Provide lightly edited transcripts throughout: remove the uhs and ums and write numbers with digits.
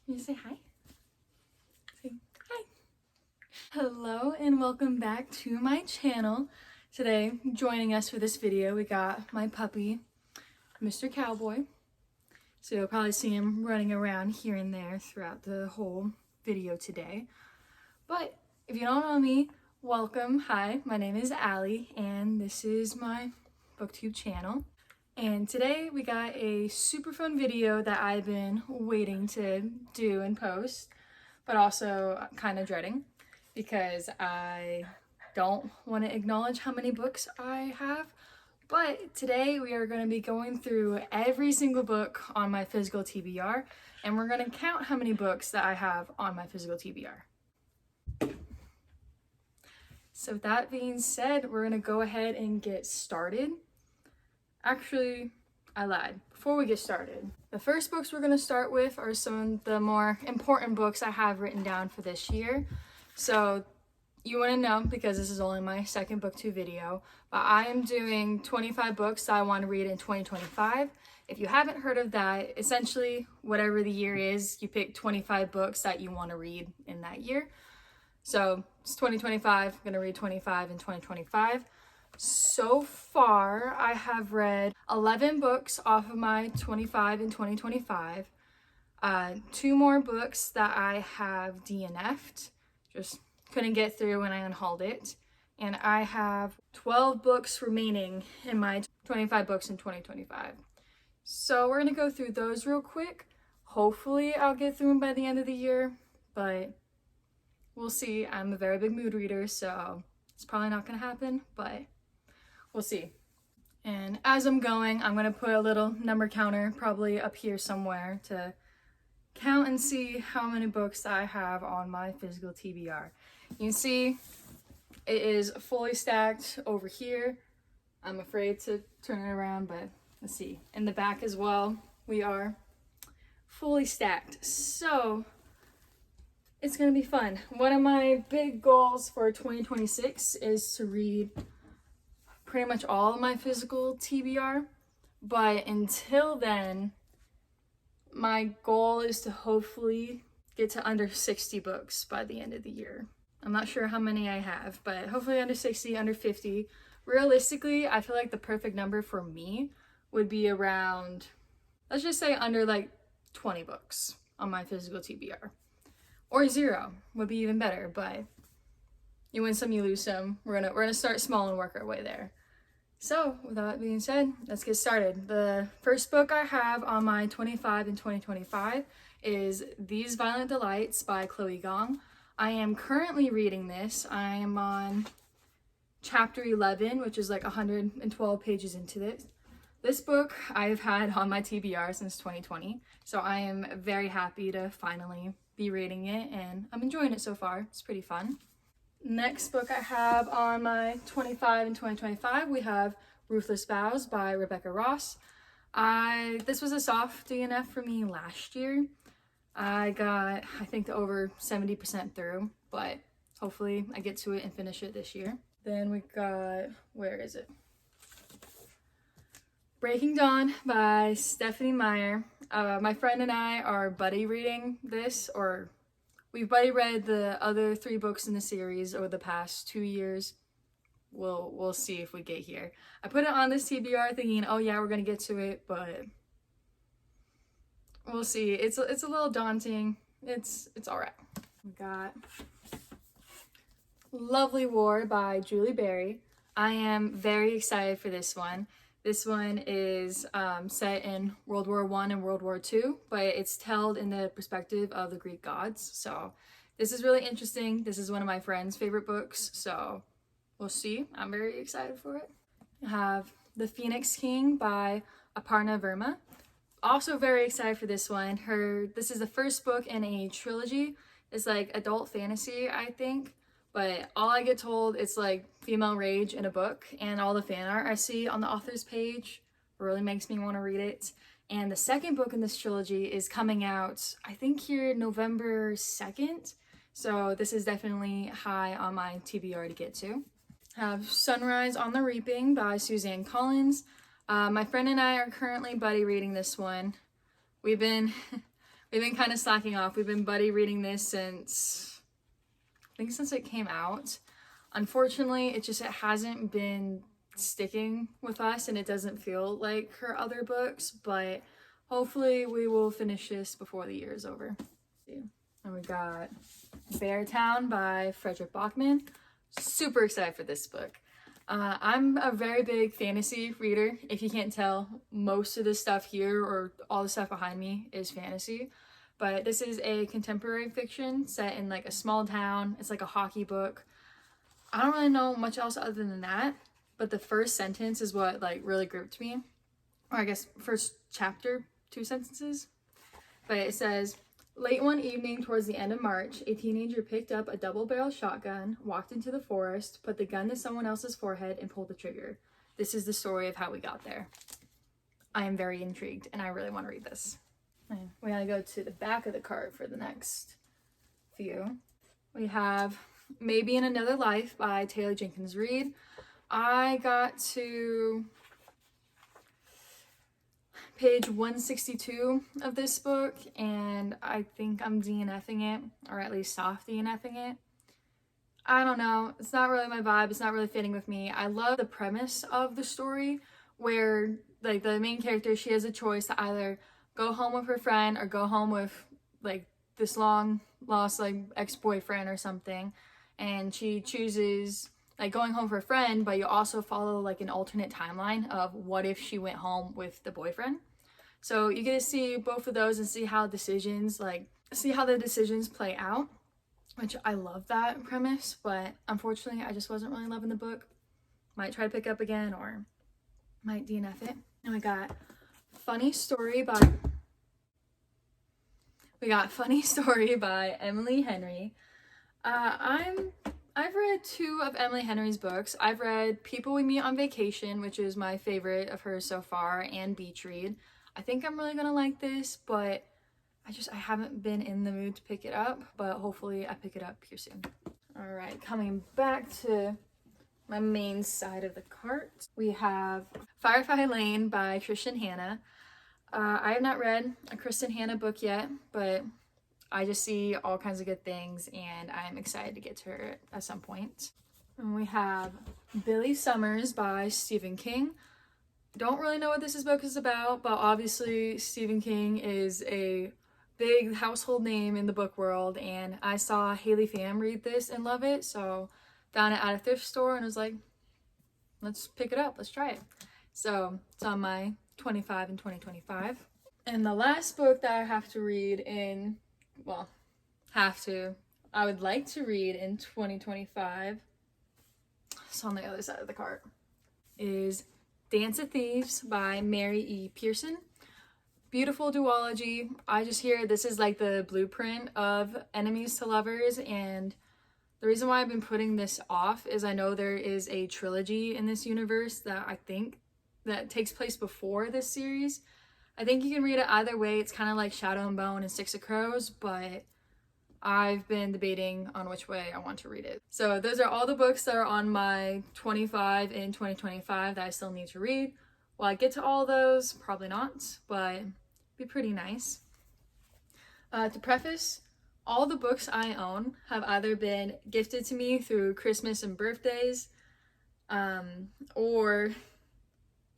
Can you say hi? Say hi. Hello and welcome back to my channel. Today, joining us for this video, we got my puppy, Mr. Cowboy. So you'll probably see him running around here and there throughout the whole video today. But if you don't know me, welcome. Hi, my name is Allie and this is my booktube channel. And today we got a super fun video that I've been waiting to do and post, but also kind of dreading because I don't want to acknowledge how many books I have. But today we are going to be going through every single book on my physical TBR, and we're going to count how many books that I have on my physical TBR. So with that being said, we're going to go ahead and get started. Actually, I lied. Before we get started, the first books we're going to start with are some of the more important books I have written down for this year. So you want to know, because this is only my second booktube video, but I am doing 25 books that I want to read in 2025. If you haven't heard of that, essentially whatever the year is, you pick 25 books that you want to read in that year. So it's 2025, I'm going to read 25 in 2025. So far, I have read 11 books off of my 25 in 2025. 2 more books that I have DNF'd, just couldn't get through when I unhauled it. And I have 12 books remaining in my 25 books in 2025. So we're gonna go through those real quick. Hopefully I'll get through them by the end of the year, but we'll see. I'm a very big mood reader, so it's probably not gonna happen, but we'll see. And as I'm going, I'm gonna put a little number counter probably up here somewhere to count and see how many books I have on my physical TBR. You can see it is fully stacked over here. I'm afraid to turn it around, but let's see. In the back as well, we are fully stacked. So it's gonna be fun. One of my big goals for 2026 is to read pretty much all of my physical TBR, but until then, my goal is to hopefully get to under 60 books by the end of the year. I'm not sure how many I have, but hopefully under 60, under 50. Realistically, I feel like the perfect number for me would be around, let's just say under like 20 books on my physical TBR. Or 0 would be even better, but you win some, you lose some. We're gonna start small and work our way there. So, with that being said, let's get started. The first book I have on my 25 in 2025 is These Violent Delights by Chloe Gong. I am currently reading this. I am on chapter 11, which is like 112 pages into this. This book I've had on my TBR since 2020, so I am very happy to finally be reading it, and I'm enjoying it so far. It's pretty fun. Next book I have on my 25 in 2025, we have Ruthless Vows by Rebecca Ross. This was a soft DNF for me last year. I got, I think, over 70% through, but hopefully I get to it and finish it this year. Then we got, where is it? Breaking Dawn by Stephanie Meyer. My friend and I are buddy reading this, or we've buddy read the other 3 books in the series over the past 2 years. We'll see if we get here. I put it on this TBR thinking, oh yeah, we're gonna get to it, but we'll see. It's a little daunting. It's all right. We got Lovely War by Julie Berry. I am very excited for this one. This one is set in World War I and World War II, but it's told in the perspective of the Greek gods. So this is really interesting. This is one of my friend's favorite books, so we'll see. I'm very excited for it. I have The Phoenix King by Aparna Verma. Also very excited for this one. This is the first book in a trilogy. It's like adult fantasy, I think. But all I get told, it's like female rage in a book, and all the fan art I see on the author's page really makes me want to read it. And the second book in this trilogy is coming out, I think here November 2nd. So this is definitely high on my TBR to get to. I have Sunrise on the Reaping by Suzanne Collins. My friend and I are currently buddy reading this one. We've been we've been kind of slacking off. We've been buddy reading this since, I think since it came out. Unfortunately, it hasn't been sticking with us, and it doesn't feel like her other books, but hopefully we will finish this before the year is over. And we got Beartown by Frederick Bachman. Super excited for this book. I'm a very big fantasy reader. If you can't tell, most of the stuff here or all the stuff behind me is fantasy. But this is a contemporary fiction set in like a small town. It's like a hockey book. I don't really know much else other than that, but the first sentence is what like really gripped me. Or I guess first chapter, 2 sentences. But it says, late one evening towards the end of March, a teenager picked up a double-barrel shotgun, walked into the forest, put the gun to someone else's forehead, and pulled the trigger. This is the story of how we got there. I am very intrigued, and I really want to read this. We gotta go to the back of the card for the next few. We have Maybe in Another Life by Taylor Jenkins Reid. I got to page 162 of this book, and I think I'm DNFing it, or at least soft DNFing it. I don't know. It's not really my vibe. It's not really fitting with me. I love the premise of the story where, like, the main character, she has a choice to either go home with her friend or go home with, like, this long-lost, like, ex-boyfriend or something. And she chooses, like, going home with her friend, but you also follow, like, an alternate timeline of what if she went home with the boyfriend. So you get to see both of those and see how the decisions play out, which I love that premise, but unfortunately I just wasn't really loving the book. Might try to pick up again or might DNF it. And we got Funny Story by Emily Henry. I've read 2 of Emily Henry's books. I've read People We Meet on Vacation, which is my favorite of hers so far, and Beach Read. I think I'm really gonna like this, but I haven't been in the mood to pick it up, but hopefully I pick it up here soon. All right, coming back to my main side of the cart, we have Firefly Lane by Kristen Hanna. I have not read a Kristen Hanna book yet, but I just see all kinds of good things, and I'm excited to get to her at some point. And we have Billy Summers by Stephen King. Don't really know what this book is about, but obviously Stephen King is a big household name in the book world, and I saw Haley Pham read this and love it, so found it at a thrift store and was like, let's pick it up, let's try it. So it's on my 25 and 2025. And the last book that I have to read I would like to read in 2025, it's on the other side of the cart, is Dance of Thieves by Mary E. Pearson. Beautiful duology. I just hear this is like the blueprint of enemies to lovers, and the reason why I've been putting this off is I know there is a trilogy in this universe that I think that takes place before this series. I think you can read it either way. It's kind of like Shadow and Bone and Six of Crows, but I've been debating on which way I want to read it. So those are all the books that are on my 25 and 2025 that I still need to read. Will I get to all those? Probably not, but it'd be pretty nice. To preface, all the books I own have either been gifted to me through Christmas and birthdays, or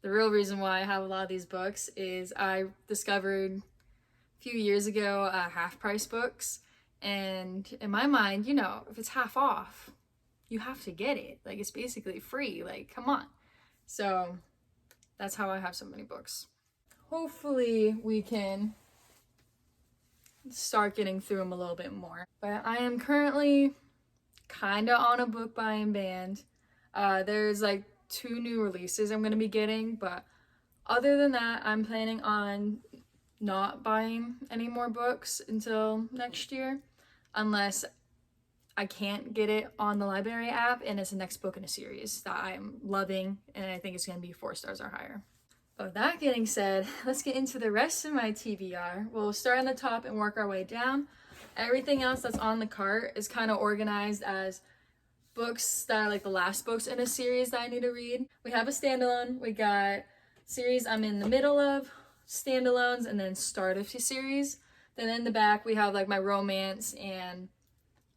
the real reason why I have a lot of these books is I discovered a few years ago half-price books. And in my mind, you know, if it's half off, you have to get it. Like, it's basically free. Like, come on. So that's how I have so many books. Hopefully we can start getting through them a little bit more. But I am currently kind of on a book buying band. There's like 2 new releases I'm going to be getting. But other than that, I'm planning on not buying any more books until next year, unless I can't get it on the library app and it's the next book in a series that I'm loving and I think it's going to be 4 stars or higher. But with that getting said, let's get into the rest of my TBR. We'll start on the top and work our way down. Everything else that's on the cart is kind of organized as books that are like the last books in a series that I need to read. We have a standalone, we got series I'm in the middle of, standalones, and then start of the series. Then in the back we have like my romance and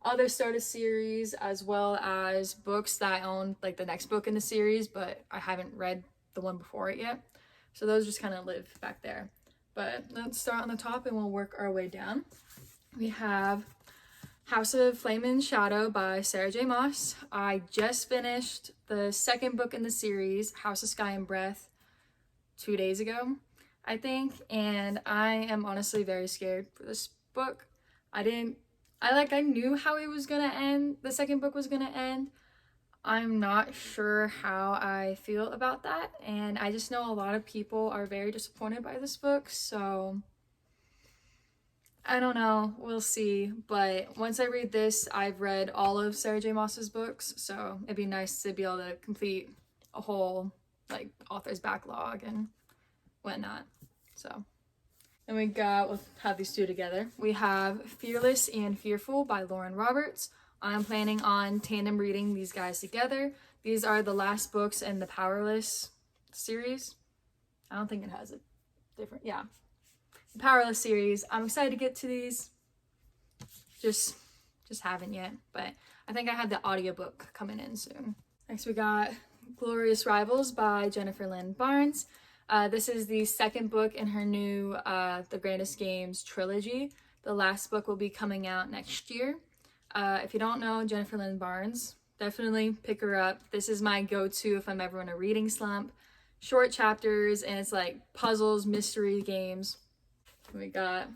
other starter series, as well as books that I own, like the next book in the series, but I haven't read the one before it yet. So those just kind of live back there. But let's start on the top and we'll work our way down. We have House of Flame and Shadow by Sarah J. Maas. I just finished the second book in the series, House of Sky and Breath, 2 days ago, I think, and I am honestly very scared for this book. I knew how it was gonna end, the second book was gonna end. I'm not sure how I feel about that, and I just know a lot of people are very disappointed by this book, so I don't know, we'll see. But once I read this, I've read all of Sarah J. Maas's books, so it'd be nice to be able to complete a whole like author's backlog and whatnot. So, and we'll have these two together. We have Fearless and Fearful by Lauren Roberts. I'm planning on tandem reading these guys together. These are the last books in the Powerless series. I don't think it has a different, yeah. The Powerless series. I'm excited to get to these. Just haven't yet, but I think I have the audiobook coming in soon. Next we got Glorious Rivals by Jennifer Lynn Barnes. This is the second book in her new The Grandest Games trilogy. The last book will be coming out next year. If you don't know Jennifer Lynn Barnes, definitely pick her up. This is my go-to if I'm ever in a reading slump. Short chapters, and it's like puzzles, mystery games. We got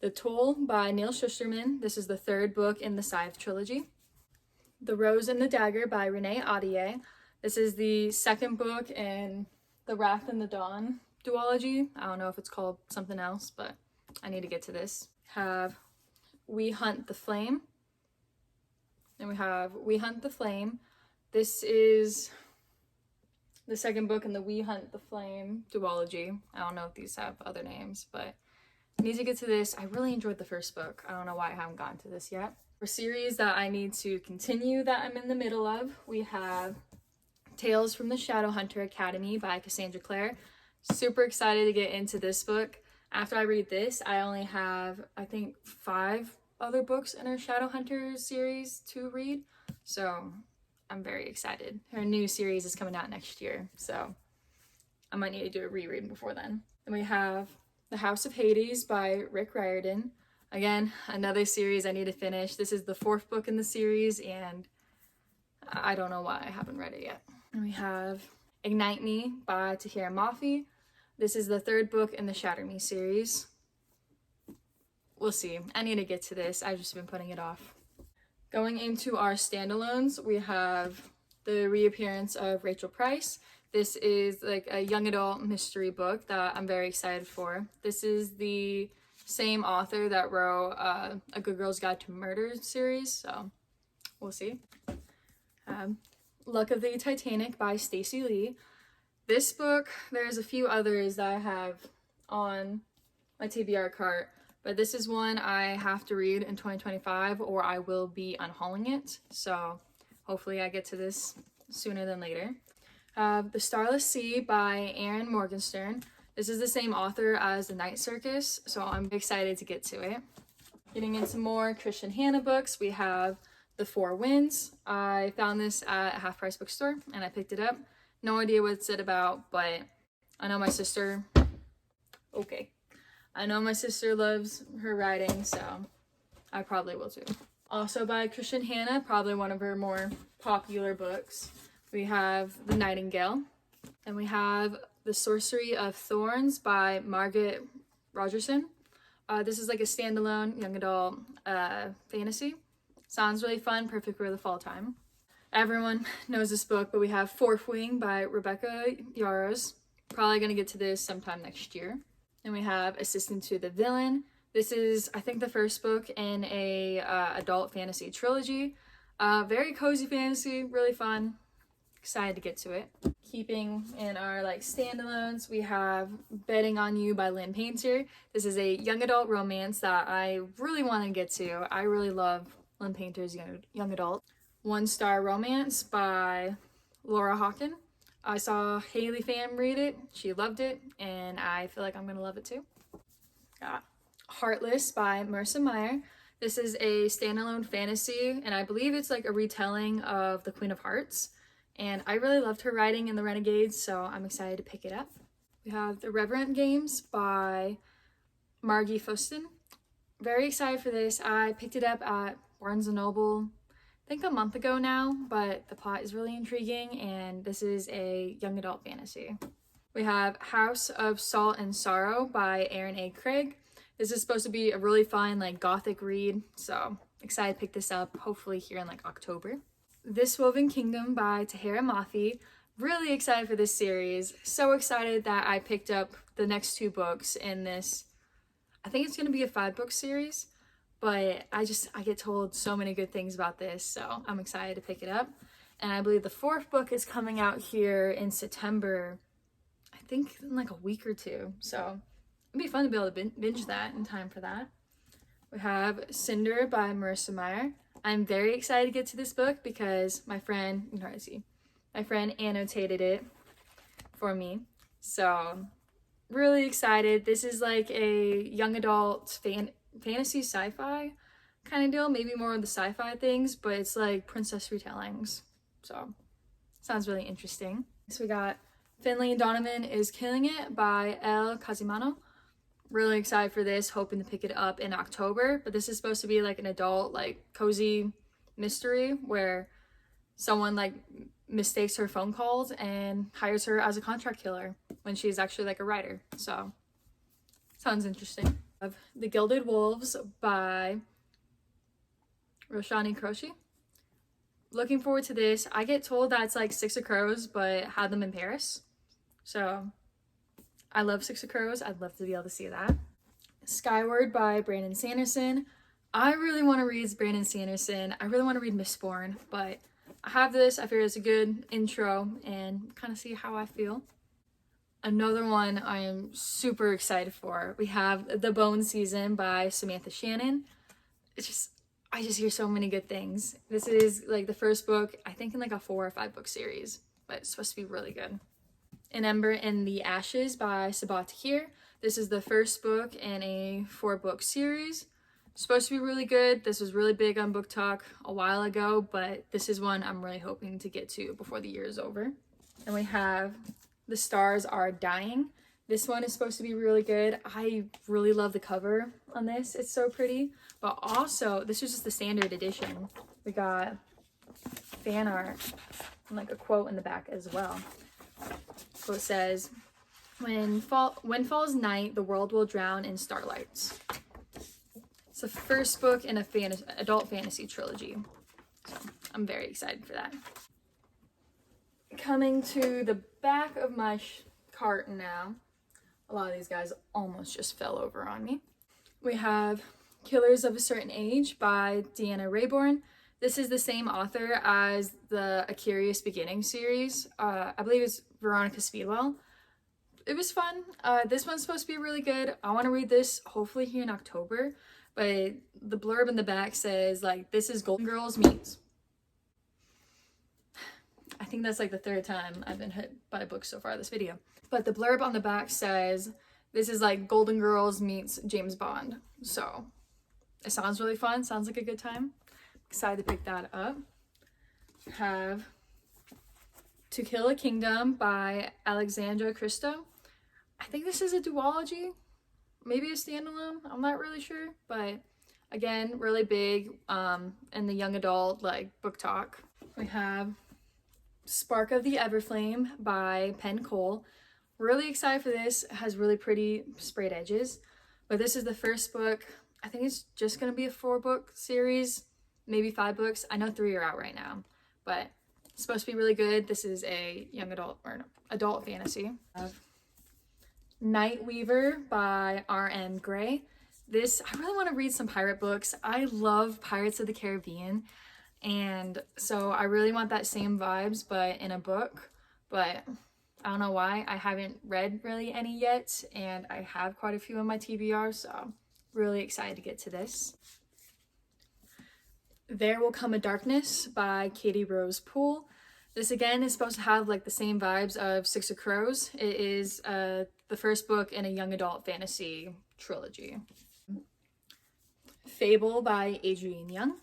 The Toll by Neil Shusterman. This is the third book in the Scythe trilogy. The Rose and the Dagger by Renee Audier. This is the second book in the Wrath and the Dawn duology. I don't know if it's called something else, but I need to get to this. Have We Hunt the Flame. And we have We Hunt the Flame. This is the second book in the We Hunt the Flame duology. I don't know if these have other names, but I need to get to this. I really enjoyed the first book. I don't know why I haven't gotten to this yet. For series that I need to continue that I'm in the middle of, we have Tales from the Shadowhunter Academy by Cassandra Clare. Super excited to get into this book. After I read this, I only have, I think, 5 other books in her Shadowhunter series to read. So I'm very excited. Her new series is coming out next year, so I might need to do a reread before then. Then we have The House of Hades by Rick Riordan. Again, another series I need to finish. This is the 4th book in the series, and I don't know why I haven't read it yet. And we have Ignite Me by Tahira Mafi. This is the 3rd book in the Shatter Me series. We'll see. I need to get to this. I've just been putting it off. Going into our standalones, we have the reappearance of Rachel Price. This is like a young adult mystery book that I'm very excited for. This is the same author that wrote A Good Girl's Guide to Murder series, so we'll see. Luck of the Titanic by Stacey Lee. This book, there's a few others that I have on my TBR cart, but this is one I have to read in 2025 or I will be unhauling it, so hopefully I get to this sooner than later. The Starless Sea by Erin Morgenstern. This is the same author as The Night Circus, so I'm excited to get to it. Getting into more Christian Hannah books, we have The Four Winds. I found this at a half-price bookstore and I picked it up. No idea what it's about, but I know my sister... Okay. I know my sister loves her writing, so I probably will too. Also by Christian Hannah, probably one of her more popular books. We have The Nightingale. And we have The Sorcery of Thorns by Margaret Rogerson. This is like a standalone young adult fantasy. Sounds really fun, perfect for the fall time. Everyone knows this book, but we have Fourth Wing by Rebecca Yarros. Probably going to get to this sometime next year. And we have Assistant to the Villain. This is, I think, the first book in a adult fantasy trilogy. Very cozy fantasy, really fun. Excited to get to it. Keeping in our like standalones, we have Betting on You by Lynn Painter. This is a young adult romance that I really want to get to. I really love Lynn Painter's young adult. One Star Romance by Laura Hawken. I saw Haley Pham read it. She loved it, and I feel like I'm gonna love it too. Got Heartless by Marissa Meyer. This is a standalone fantasy, and I believe it's like a retelling of the Queen of Hearts. And I really loved her writing in the Renegades, so I'm excited to pick it up. We have The Reverend Games by Margie Fuston. Very excited for this. I picked it up at Barnes & Noble, I think a month ago now, but the plot is really intriguing, and this is a young adult fantasy. We have House of Salt and Sorrow by Aaron A. Craig. This is supposed to be a really fun, like, gothic read, so excited to pick this up, hopefully here in, like, October. This Woven Kingdom by Tahira Mafi. Really excited for this series. So excited that I picked up the next 2 books in this. I think it's going to be a 5-book series, but I get told so many good things about this, so I'm excited to pick it up. And I believe the 4th book is coming out here in September, I think in like a week or 2, so it'd be fun to be able to binge that in time for that. We have Cinder by Marissa Meyer. I'm very excited to get to this book because my friend, you can hardly see, my friend annotated it for me. So really excited. This is like a young adult fantasy sci-fi kind of deal, maybe more of the sci-fi things, but it's like princess retellings. So sounds really interesting. So we got Finley Donovan is Killing It by Elle Casimano. Really excited for this, hoping to pick it up in October, but this is supposed to be like an adult, like, cozy mystery where someone like mistakes her phone calls and hires her as a contract killer when she's actually like a writer. So sounds interesting. The Gilded Wolves by Roshani Kroshi. Looking forward to this. I get told that it's like Six of Crows, but had them in Paris. So I love Six of Crows. I'd love to be able to see that. Skyward by Brandon Sanderson. I really want to read Brandon Sanderson. I really want to read Mistborn, but I have this. I figure it's a good intro and kind of see how I feel. Another one I am super excited for. We have The Bone Season by Samantha Shannon. I just hear so many good things. This is like the first book, I think in like a 4 or 5 book series, but it's supposed to be really good. An Ember in the Ashes by Sabaa Tahir. This is the first book in a 4-book series. It's supposed to be really good. This was really big on Book Talk a while ago, but this is one I'm really hoping to get to before the year is over. And we have The Stars Are Dying. This one is supposed to be really good. I really love the cover on this. It's so pretty. But also, this is just the standard edition. We got fan art and like a quote in the back as well. So it says, when falls night, the world will drown in starlights. It's the first book in a adult fantasy trilogy. So I'm very excited for that. Coming to the back of my cart now. A lot of these guys almost just fell over on me. We have Killers of a Certain Age by Deanna Rayborn. This is the same author as the A Curious Beginning series. I believe it's Veronica Speedwell. It was fun. This one's supposed to be really good. I want to read this hopefully here in October, but the blurb in the back says, like, this is Golden Girls meets. I think that's like the 3rd time I've been hit by a book so far this video. But the blurb on the back says, this is like Golden Girls meets James Bond. So it sounds really fun. Sounds like a good time. Excited to pick that up. Have To Kill a Kingdom by Alexandra Christo. I think this is a duology, maybe a standalone. I'm not really sure, but again, really big in the young adult like Book Talk. We have Spark of the Everflame by Penn Cole. Really excited for this. It has really pretty sprayed edges, but this is the first book. I think it's just gonna be a 4-book series, maybe 5 books. I know 3 are out right now, but it's supposed to be really good. This is a young adult or no, adult fantasy. Night Weaver by R.M. Gray. I really want to read some pirate books. I love Pirates of the Caribbean, and so I really want that same vibes, but in a book. But I don't know why. I haven't read really any yet, and I have quite a few in my TBR, so really excited to get to this. There Will Come a Darkness by Katie Rose Poole. This again is supposed to have like the same vibes of Six of Crows. It is the first book in a young adult fantasy trilogy. Fable by Adrienne Young.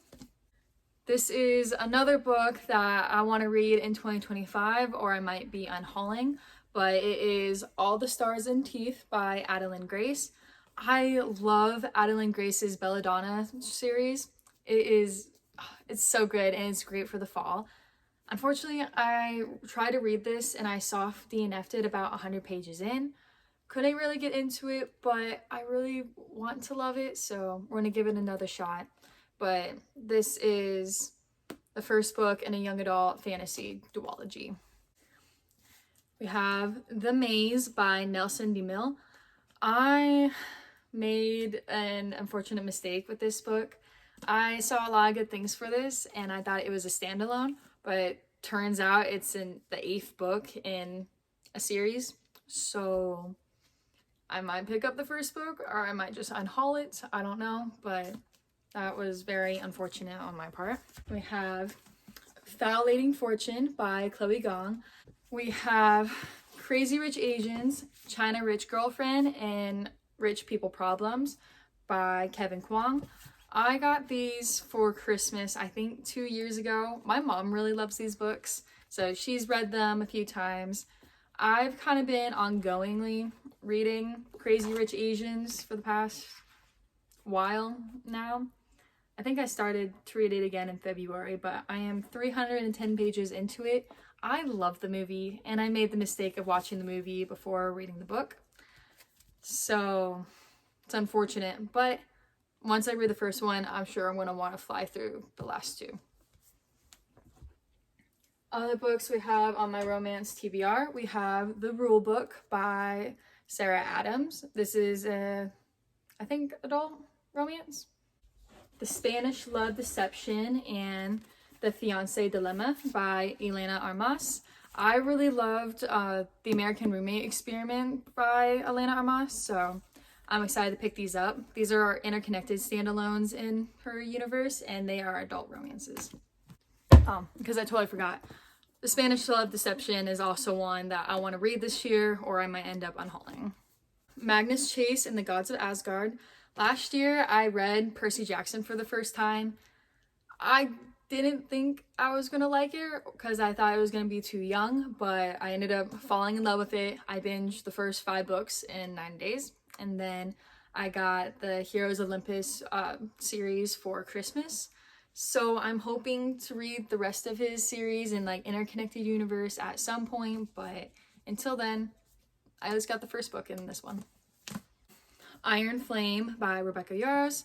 This is another book that I want to read in 2025, or I might be unhauling, but it is All the Stars and Teeth by Adeline Grace. I love Adeline Grace's Belladonna series. It's so good and it's great for the fall. Unfortunately, I tried to read this and I soft DNF'd it about 100 pages in. Couldn't really get into it, but I really want to love it, so we're gonna give it another shot. But this is the first book in a young adult fantasy duology. We have The Maze by Nelson DeMille. I made an unfortunate mistake with this book. I saw a lot of good things for this and I thought it was a standalone, but turns out it's in the 8th book in a series. So I might pick up the first book or I might just unhaul it. I don't know, but that was very unfortunate on my part. We have Foul-Lating Fortune by Chloe Gong. We have Crazy Rich Asians, China Rich Girlfriend, and Rich People Problems by Kevin Kwong. I got these for Christmas, I think 2 years ago. My mom really loves these books, so she's read them a few times. I've kind of been ongoingly reading Crazy Rich Asians for the past while now. I think I started to read it again in February, but I am 310 pages into it. I love the movie, and I made the mistake of watching the movie before reading the book. So it's unfortunate, but once I read the first one, I'm sure I'm going to want to fly through the last two. Other books we have on my romance TBR, we have The Rule Book by Sarah Adams. This is I think adult romance. The Spanish Love Deception and The Fiancé Dilemma by Elena Armas. I really loved The American Roommate Experiment by Elena Armas, so I'm excited to pick these up. These are interconnected standalones in her universe, and they are adult romances. Because I totally forgot. The Spanish Love Deception is also one that I want to read this year, or I might end up unhauling. Magnus Chase and the Gods of Asgard. Last year, I read Percy Jackson for the first time. I didn't think I was going to like it because I thought it was going to be too young, but I ended up falling in love with it. I binged the first 5 books in 9 days, and then I got the Heroes Olympus series for Christmas. So I'm hoping to read the rest of his series in like Interconnected Universe at some point, but until then, I just got the first book in this one. Iron Flame by Rebecca Yarros.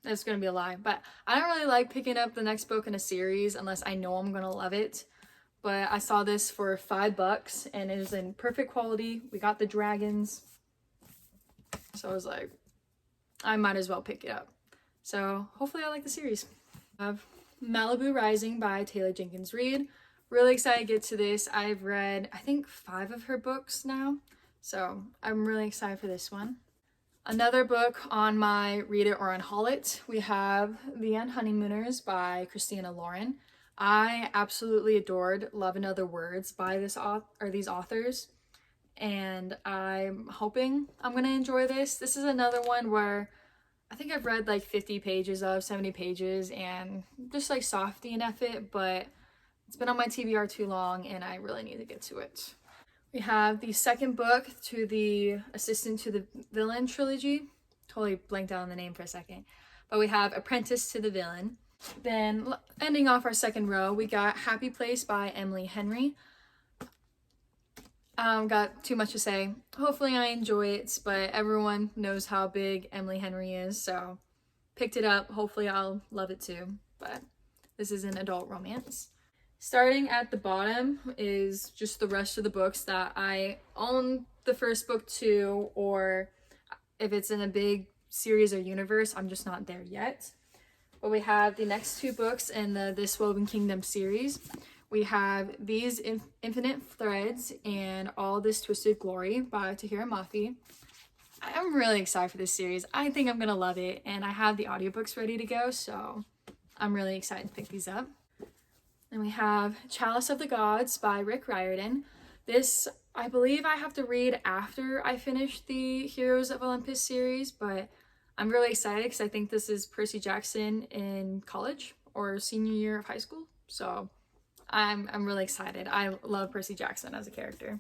That's gonna be a lie, but I don't really like picking up the next book in a series unless I know I'm gonna love it. But I saw this for $5 and it is in perfect quality. We got the dragons, so I was like, I might as well pick it up. So hopefully I like the series. I have Malibu Rising by Taylor Jenkins Reid. Really excited to get to this. I've read, I think, 5 of her books now, so I'm really excited for this one. Another book on my Read It or Unhaul It, we have The Honeymooners by Christina Lauren. I absolutely adored Love and Other Words by these authors, and I'm hoping I'm going to enjoy this. This is another one where I think I've read like 50 pages of 70 pages and just like soft DNF it, but it's been on my TBR too long and I really need to get to it. We have the second book to the Assistant to the Villain trilogy. Totally blanked out on the name for a second. But we have Apprentice to the Villain. Then ending off our second row, we got Happy Place by Emily Henry. Got too much to say. Hopefully I enjoy it, but everyone knows how big Emily Henry is, so picked it up. Hopefully I'll love it too, but this is an adult romance. Starting at the bottom is just the rest of the books that I own the first book to, or if it's in a big series or universe, I'm just not there yet. But we have the next 2 books in the This Woven Kingdom series. We have These Infinite Threads and All This Twisted Glory by Tahira Mafi. I'm really excited for this series. I think I'm gonna love it, and I have the audiobooks ready to go, so I'm really excited to pick these up. And we have Chalice of the Gods by Rick Riordan. This, I believe I have to read after I finish the Heroes of Olympus series, but I'm really excited because I think this is Percy Jackson in college or senior year of high school. So I'm really excited. I love Percy Jackson as a character.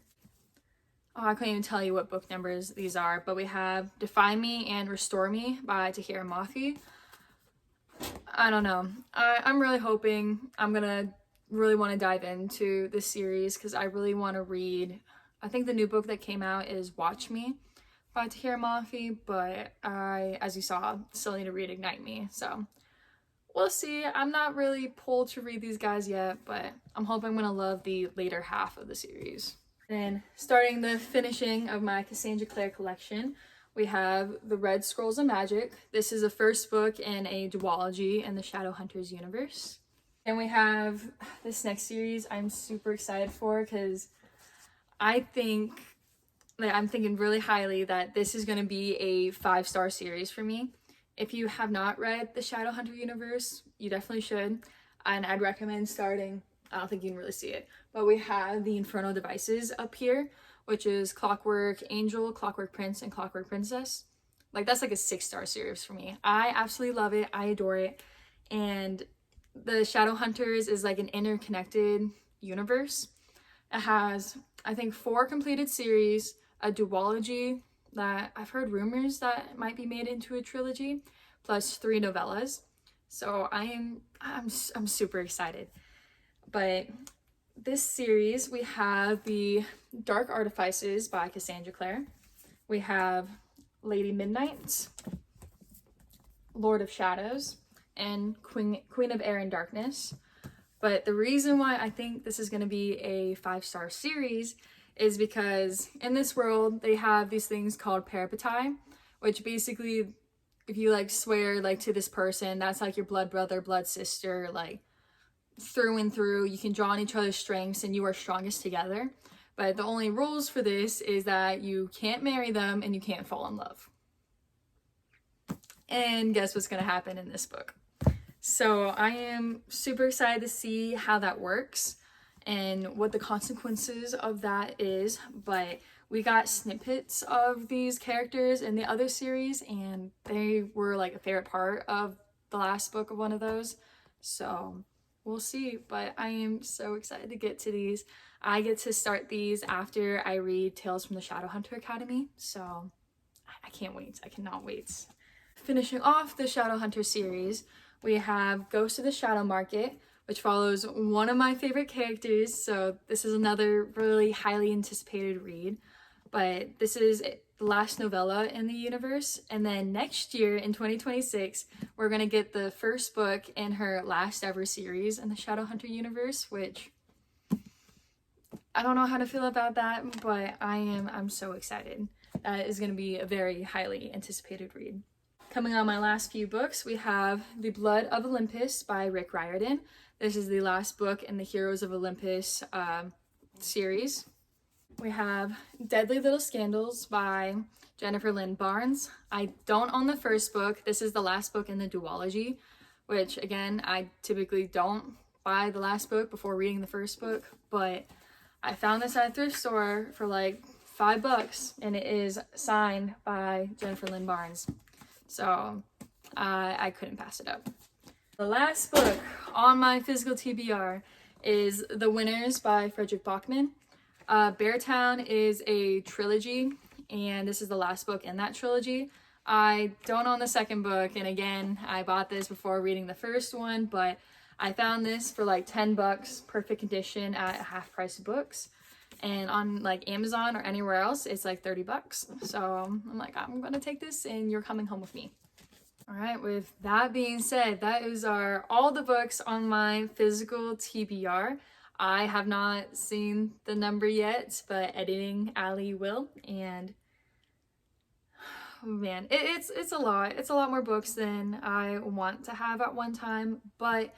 Oh, I couldn't even tell you what book numbers these are, but we have Define Me and Restore Me by Tahira Mafi. I don't know. I'm really hoping I'm gonna really want to dive into this series because I really want to read. I think the new book that came out is Watch Me by Tahira Mafi, but I, as you saw, still need to read Ignite Me. So we'll see. I'm not really pulled to read these guys yet, but I'm hoping I'm gonna love the later half of the series. And starting the finishing of my Cassandra Clare collection, we have The Red Scrolls of Magic. This is the first book in a duology in the Shadowhunters universe. And we have this next series I'm super excited for because I'm thinking really highly that this is going to be a 5-star series for me. If you have not read the Shadowhunter universe, you definitely should. And I'd recommend starting, I don't think you can really see it, but we have the Infernal Devices up here, which is Clockwork Angel, Clockwork Prince, and Clockwork Princess. Like, that's like a 6-star series for me. I absolutely love it. I adore it. And the Shadowhunters is like an interconnected universe. It has, I think, 4 completed series, a duology that I've heard rumors that might be made into a trilogy, plus 3 novellas. So I'm super excited. But this series, we have the Dark Artifices by Cassandra Clare. We have Lady Midnight, Lord of Shadows, and Queen of Air and Darkness. But the reason why I think this is going to be a 5-star series is because in this world, they have these things called peripetai, which basically, if you like swear like to this person, that's like your blood brother, blood sister, like through and through. You can draw on each other's strengths and you are strongest together. But the only rules for this is that you can't marry them and you can't fall in love. And guess what's going to happen in this book? So I am super excited to see how that works and what the consequences of that is. But we got snippets of these characters in the other series and they were like a favorite part of the last book of one of those. So we'll see, but I am so excited to get to these. I get to start these after I read Tales from the Shadowhunter Academy, so I can't wait. I cannot wait. Finishing off the Shadowhunter series, we have Ghost of the Shadow Market, which follows one of my favorite characters, so this is another really highly anticipated read. But this is the last novella in the universe, and then next year in 2026 we're gonna get the first book in her last ever series in the Shadowhunter universe, which I don't know how to feel about that, but I'm so excited. That is gonna be a very highly anticipated read. Coming on my last few books, we have The Blood of Olympus by Rick Riordan. This is the last book in the Heroes of Olympus series. We have Deadly Little Scandals by Jennifer Lynn Barnes. I don't own the first book. This is the last book in the duology, which again, I typically don't buy the last book before reading the first book, but I found this at a thrift store for like $5 and it is signed by Jennifer Lynn Barnes. So I couldn't pass it up. The last book on my physical TBR is The Winners by Frederick Bachman. Beartown is a trilogy, and this is the last book in that trilogy. I don't own the second book, and again, I bought this before reading the first one, but I found this for like $10, perfect condition at half price books. And on like Amazon or anywhere else, it's like $30. So I'm like, I'm gonna take this and you're coming home with me. All right, with that being said, that is all the books on my physical TBR. I have not seen the number yet, but editing Allie will. And oh man, it's a lot. It's a lot more books than I want to have at one time, but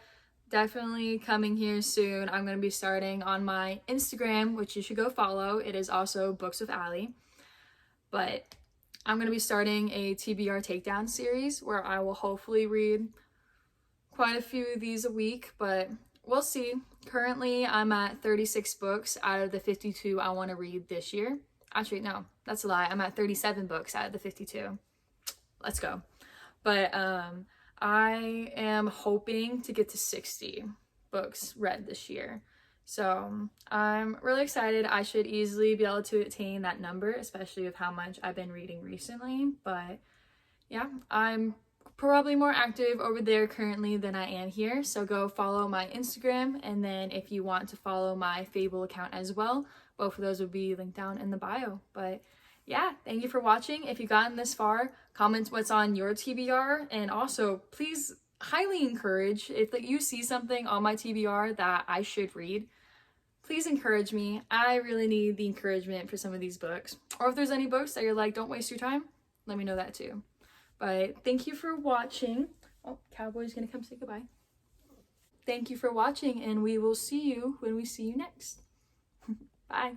definitely coming here soon. I'm going to be starting on my Instagram, which you should go follow. It is also Books with Allie. But I'm going to be starting a TBR takedown series where I will hopefully read quite a few of these a week, but we'll see. Currently, I'm at 36 books out of the 52 I want to read this year. Actually, no, that's a lie. I'm at 37 books out of the 52. Let's go. but I am hoping to get to 60 books read this year. So I'm really excited. I should easily be able to attain that number, especially with how much I've been reading recently. But yeah, I'm probably more active over there currently than I am here. So go follow my Instagram, and then if you want to follow my Fable account as well, both of those will be linked down in the bio. But yeah, thank you for watching. If you've gotten this far, comment what's on your TBR, and also please highly encourage if you see something on my TBR that I should read, please encourage me. I really need the encouragement for some of these books. Or if there's any books that you're like, don't waste your time, let me know that too. But thank you for watching. Oh, Cowboy's gonna come say goodbye. Thank you for watching, and we will see you when we see you next. Bye.